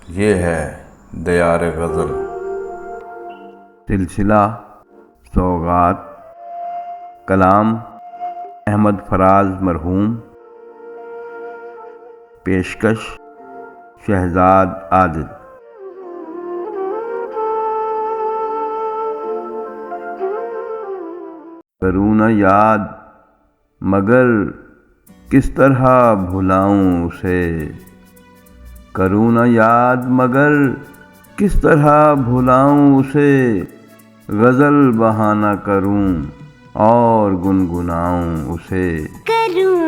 ये है दयार गज़ल। सिलसिला सौगात, कलाम अहमद फराज मरहूम, पेशकश शहजाद आदिल। करूँ न याद मगर किस तरह भुलाऊं उसे, करूँ न याद मगर किस तरह भुलाऊं उसे, गज़ल बहाना करूं और गुनगुनाऊं उसे। करूं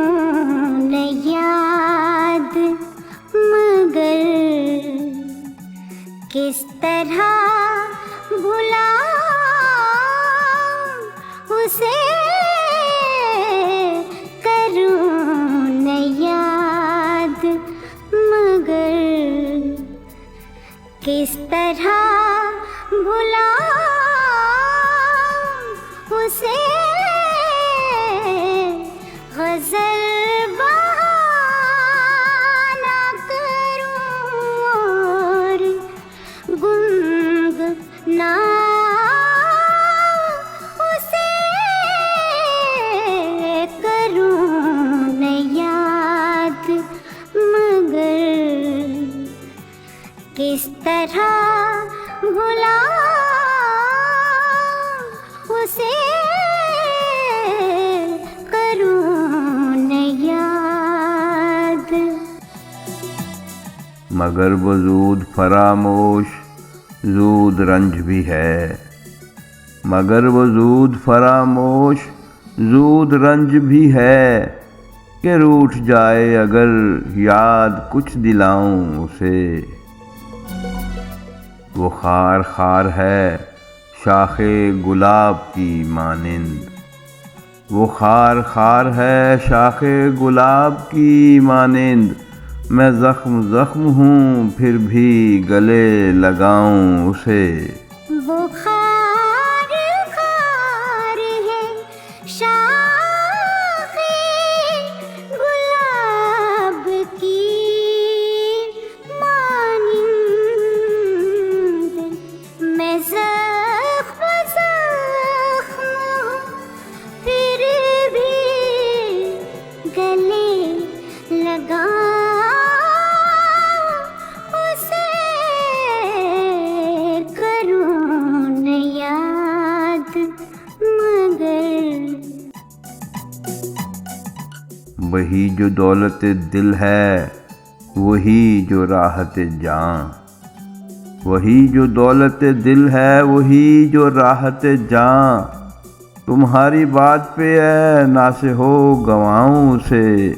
न याद मगर किस तरह भुलाऊं उसे, करूं न याद मगर किस तरह भुलाऊं उसे, गज़ल बहाना करूं और गुनगुनाऊं उसे, करूं न याद मगर किस तरह भुलाऊं उसे, मगर वो ज़ूद फरामोश ज़ूद रंज भी है, मगर वो ज़ूद फरामोश ज़ूद रंज भी है, कि रूठ जाए अगर याद कुछ दिलाऊं उसे। वो खार खार है शाखे गुलाब की मानिंद, वो खार खार है शाखे गुलाब की मानिंद, मैं ज़ख्म ज़ख्म हूँ फिर भी गले लगाऊं उसे। वो खार खार है शाखे गुलाब की मानिंद, मैं ज़ख्म ज़ख्म हूँ फिर भी गले लगाऊं उसे, करूं न याद मगर। वही जो दौलत दिल है वही जो राहत जान, वही जो दौलत दिल है वही जो राहत जान, तुम्हारी बात पे है ना से हो गवाऊं उसे।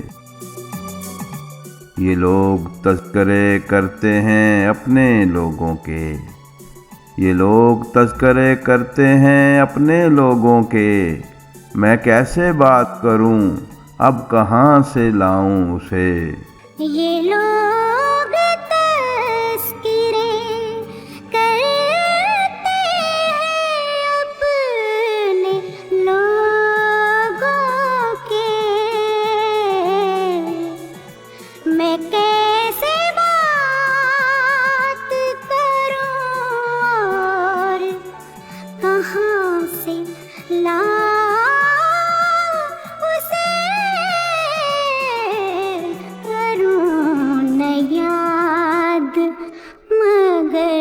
ये लोग तज़किरे करते हैं अपने लोगों के, ये लोग तज़किरे करते हैं अपने लोगों के, मैं कैसे बात करूं अब कहाँ से लाऊं उसे। ये लोग तज़किरे करते हैं अपने लोगों के, मैं कैसे बात करूं और कहाँ से लाऊं उसे, करूं न याद मगर।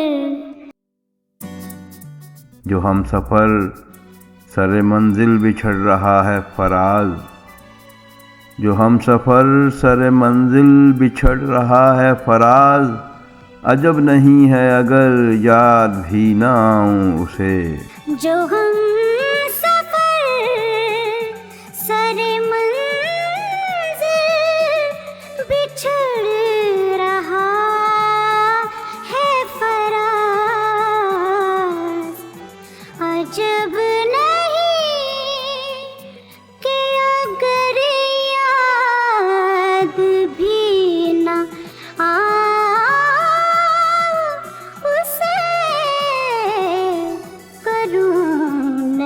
जो हम सफ़र सरे मंजिल बिछड़ रहा है फराज, जो हम सफ़र सरे मंजिल बिछड़ रहा है फराज, अजब नहीं है अगर याद भी ना आऊं उसे। जो हम सफ़र सरे मंजिल बिछड़ रहा है फराज, अजब नहीं कि अगर याद भी ना आऊं उसे, करूं न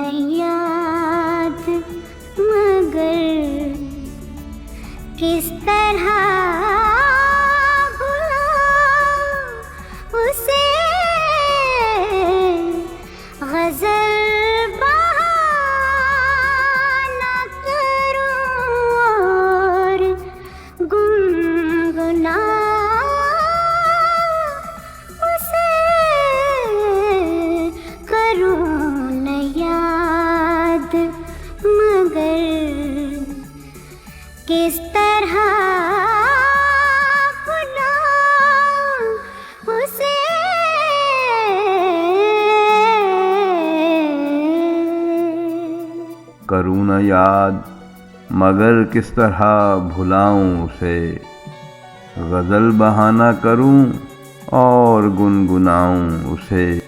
करूँ न याद, मगर किस तरह भुलाऊं उसे। गज़ल बहाना करूं और गुनगुनाऊं उसे।